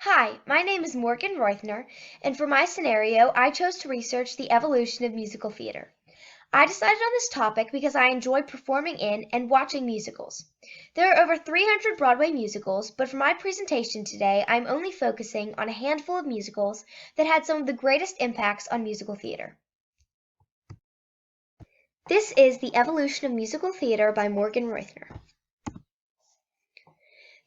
Hi, my name is Morgan Roithner, and for my scenario, I chose to research the evolution of musical theater. I decided on this topic because I enjoy performing in and watching musicals. There are over 300 Broadway musicals, but for my presentation today, I'm only focusing on a handful of musicals that had some of the greatest impacts on musical theater. This is The Evolution of Musical Theater by Morgan Roithner.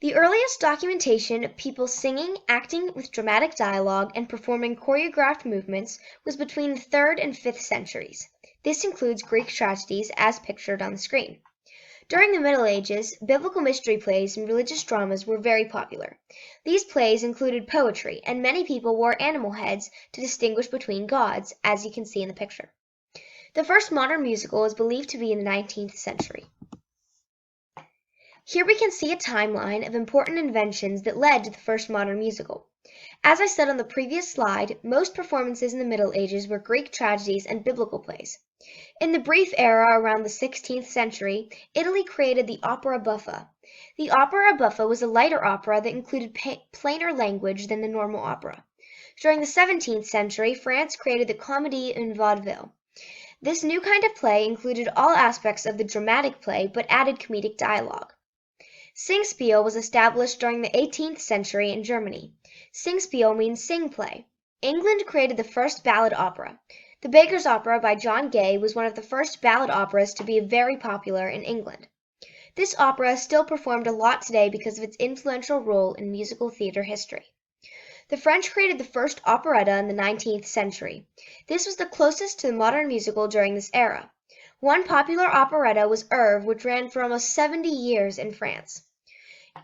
The earliest documentation of people singing, acting with dramatic dialogue, and performing choreographed movements was between the 3rd and 5th centuries. This includes Greek tragedies as pictured on the screen. During the Middle Ages, biblical mystery plays and religious dramas were very popular. These plays included poetry, and many people wore animal heads to distinguish between gods, as you can see in the picture. The first modern musical is believed to be in the 19th century. Here we can see a timeline of important inventions that led to the first modern musical. As I said on the previous slide, most performances in the Middle Ages were Greek tragedies and biblical plays. In the brief era around the 16th century, Italy created the opera buffa. The opera buffa was a lighter opera that included plainer language than the normal opera. During the 17th century, France created the comédie en vaudeville. This new kind of play included all aspects of the dramatic play but added comedic dialogue. Singspiel was established during the 18th century in Germany. Singspiel means sing play. England created the first ballad opera. The Baker's Opera by John Gay was one of the first ballad operas to be very popular in England. This opera is still performed a lot today because of its influential role in musical theater history. The French created the first operetta in the 19th century. This was the closest to the modern musical during this era. One popular operetta was Herve, which ran for almost 70 years in France.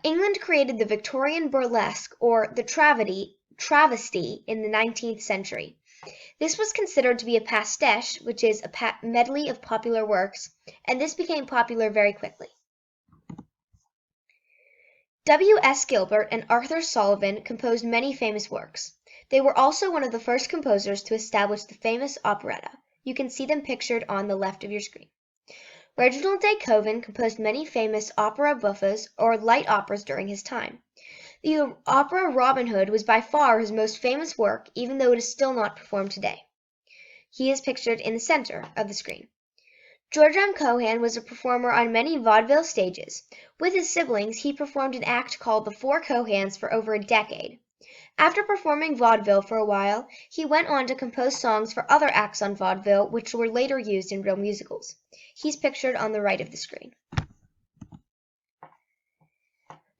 England created the Victorian burlesque, or the travesty, in the 19th century. This was considered to be a pastiche, which is a medley of popular works, and this became popular very quickly. W. S. Gilbert and Arthur Sullivan composed many famous works. They were also one of the first composers to establish the famous operetta. You can see them pictured on the left of your screen. Reginald de Koven composed many famous opera buffas, or light operas, during his time. The opera Robin Hood was by far his most famous work, even though it is still not performed today. He is pictured in the center of the screen. George M. Cohan was a performer on many vaudeville stages. With his siblings, he performed an act called The Four Cohans for over a decade. After performing vaudeville for a while, he went on to compose songs for other acts on vaudeville, which were later used in real musicals. He's pictured on the right of the screen.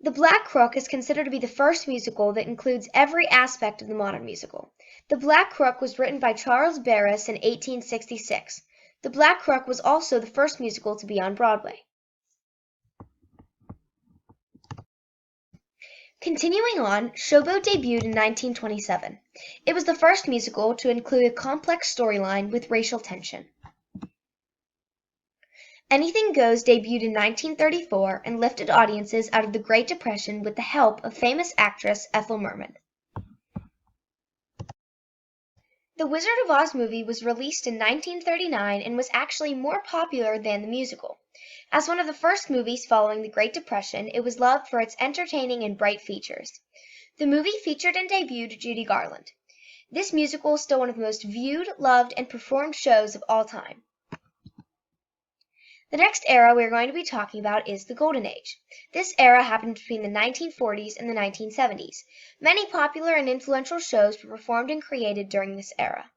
The Black Crook is considered to be the first musical that includes every aspect of the modern musical. The Black Crook was written by Charles Barris in 1866. The Black Crook was also the first musical to be on Broadway. Continuing on, Showboat debuted in 1927. It was the first musical to include a complex storyline with racial tension. Anything Goes debuted in 1934 and lifted audiences out of the Great Depression with the help of famous actress Ethel Merman. The Wizard of Oz movie was released in 1939 and was actually more popular than the musical. As one of the first movies following the Great Depression, it was loved for its entertaining and bright features. The movie featured and debuted Judy Garland. This musical is still one of the most viewed, loved, and performed shows of all time. The next era we are going to be talking about is the Golden Age. This era happened between the 1940s and the 1970s. Many popular and influential shows were performed and created during this era.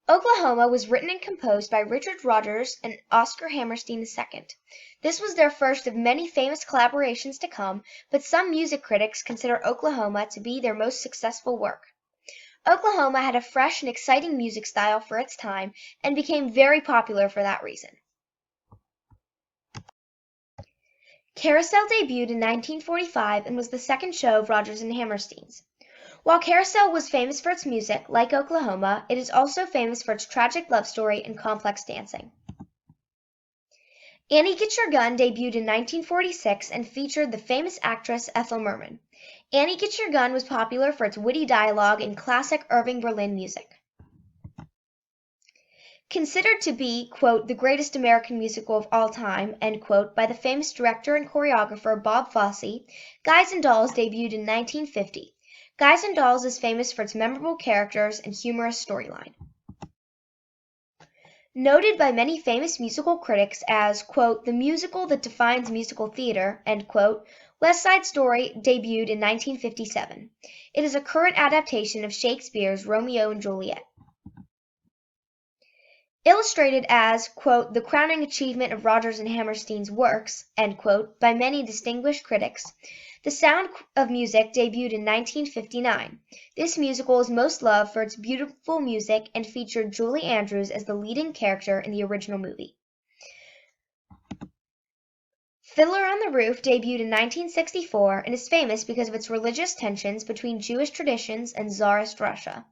Oklahoma was written and composed by Richard Rodgers and Oscar Hammerstein II. This was their first of many famous collaborations to come, but some music critics consider Oklahoma to be their most successful work. Oklahoma had a fresh and exciting music style for its time and became very popular for that reason. Carousel debuted in 1945 and was the second show of Rodgers and Hammerstein's. While Carousel was famous for its music, like Oklahoma, it is also famous for its tragic love story and complex dancing. Annie Get Your Gun debuted in 1946 and featured the famous actress Ethel Merman. Annie Get Your Gun was popular for its witty dialogue and classic Irving Berlin music. Considered to be, quote, the greatest American musical of all time, end quote, by the famous director and choreographer Bob Fosse, Guys and Dolls debuted in 1950. Guys and Dolls is famous for its memorable characters and humorous storyline. Noted by many famous musical critics as, quote, the musical that defines musical theater, end quote, West Side Story debuted in 1957. It is a current adaptation of Shakespeare's Romeo and Juliet. Illustrated as, quote, the crowning achievement of Rodgers and Hammerstein's works, end quote, by many distinguished critics, The Sound of Music debuted in 1959. This musical is most loved for its beautiful music and featured Julie Andrews as the leading character in the original movie. Fiddler on the Roof debuted in 1964 and is famous because of its religious tensions between Jewish traditions and Tsarist Russia.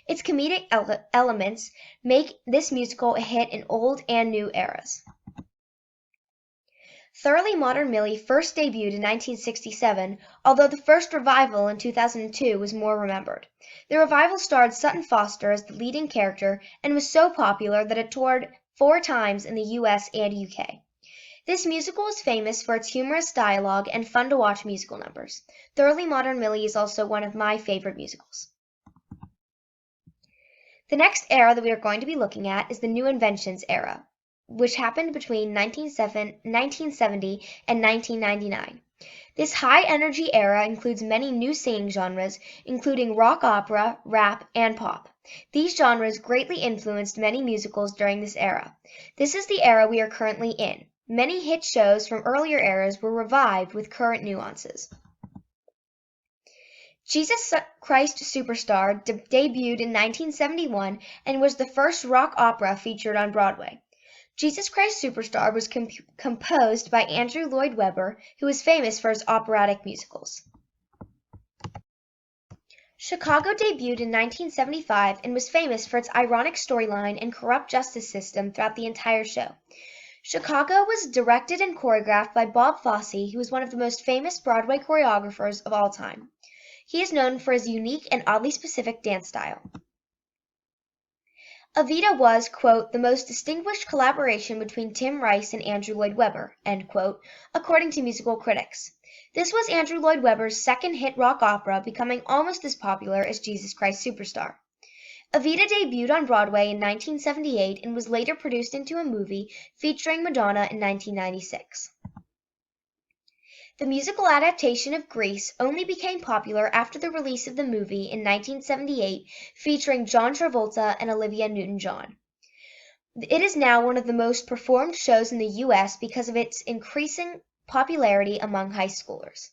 Its comedic elements make this musical a hit in old and new eras. Thoroughly Modern Millie first debuted in 1967, although the first revival in 2002 was more remembered. The revival starred Sutton Foster as the leading character and was so popular that it toured 4 times in the US and UK. This musical is famous for its humorous dialogue and fun-to-watch musical numbers. Thoroughly Modern Millie is also one of my favorite musicals. The next era that we are going to be looking at is the New Inventions era, which happened between 1970 and 1999. This high-energy era includes many new singing genres, including rock opera, rap, and pop. These genres greatly influenced many musicals during this era. This is the era we are currently in. Many hit shows from earlier eras were revived with current nuances. Jesus Christ Superstar debuted in 1971 and was the first rock opera featured on Broadway. Jesus Christ Superstar was composed by Andrew Lloyd Webber, who is famous for his operatic musicals. Chicago debuted in 1975 and was famous for its ironic storyline and corrupt justice system throughout the entire show. Chicago was directed and choreographed by Bob Fosse, who is one of the most famous Broadway choreographers of all time. He is known for his unique and oddly specific dance style. Evita was, quote, the most distinguished collaboration between Tim Rice and Andrew Lloyd Webber, end quote, according to musical critics. This was Andrew Lloyd Webber's second hit rock opera, becoming almost as popular as Jesus Christ Superstar. Evita debuted on Broadway in 1978 and was later produced into a movie featuring Madonna in 1996. The musical adaptation of Grease only became popular after the release of the movie in 1978, featuring John Travolta and Olivia Newton-John. It is now one of the most performed shows in the U.S. because of its increasing popularity among high schoolers.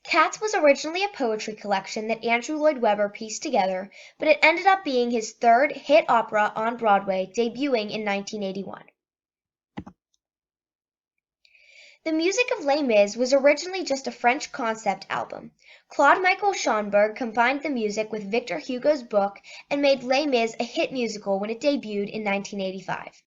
Cats was originally a poetry collection that Andrew Lloyd Webber pieced together, but it ended up being his third hit opera on Broadway, debuting in 1981. The music of Les Mis was originally just a French concept album. Claude Michael Schönberg combined the music with Victor Hugo's book and made Les Mis a hit musical when it debuted in 1985.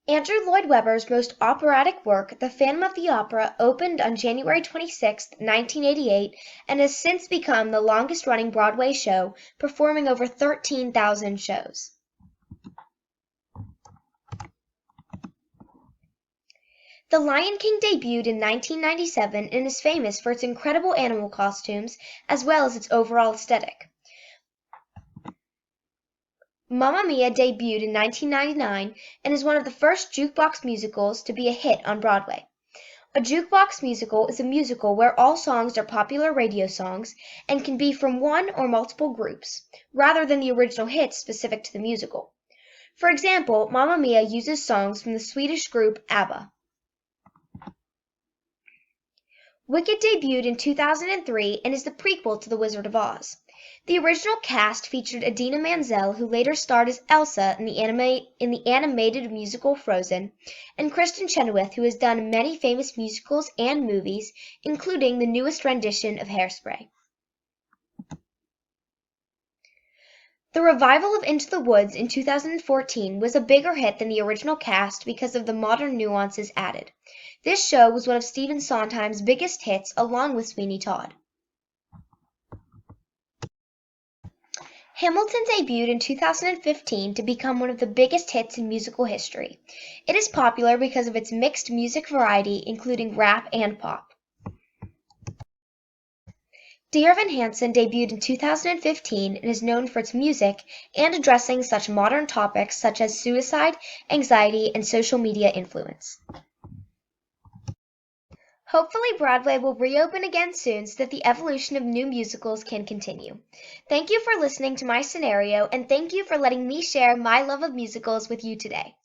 Andrew Lloyd Webber's most operatic work, The Phantom of the Opera, opened on January 26, 1988, and has since become the longest-running Broadway show, performing over 13,000 shows. The Lion King debuted in 1997 and is famous for its incredible animal costumes as well as its overall aesthetic. Mamma Mia debuted in 1999 and is one of the first jukebox musicals to be a hit on Broadway. A jukebox musical is a musical where all songs are popular radio songs and can be from one or multiple groups, rather than the original hits specific to the musical. For example, Mamma Mia uses songs from the Swedish group ABBA. Wicked debuted in 2003 and is the prequel to The Wizard of Oz. The original cast featured Idina Menzel, who later starred as Elsa in the animated musical Frozen, and Kristen Chenoweth, who has done many famous musicals and movies, including the newest rendition of Hairspray. The revival of Into the Woods in 2014 was a bigger hit than the original cast because of the modern nuances added. This show was one of Stephen Sondheim's biggest hits along with Sweeney Todd. Hamilton debuted in 2015 to become one of the biggest hits in musical history. It is popular because of its mixed music variety, including rap and pop. Dear Evan Hansen debuted in 2015 and is known for its music and addressing such modern topics such as suicide, anxiety, and social media influence. Hopefully Broadway will reopen again soon so that the evolution of new musicals can continue. Thank you for listening to my scenario, and thank you for letting me share my love of musicals with you today.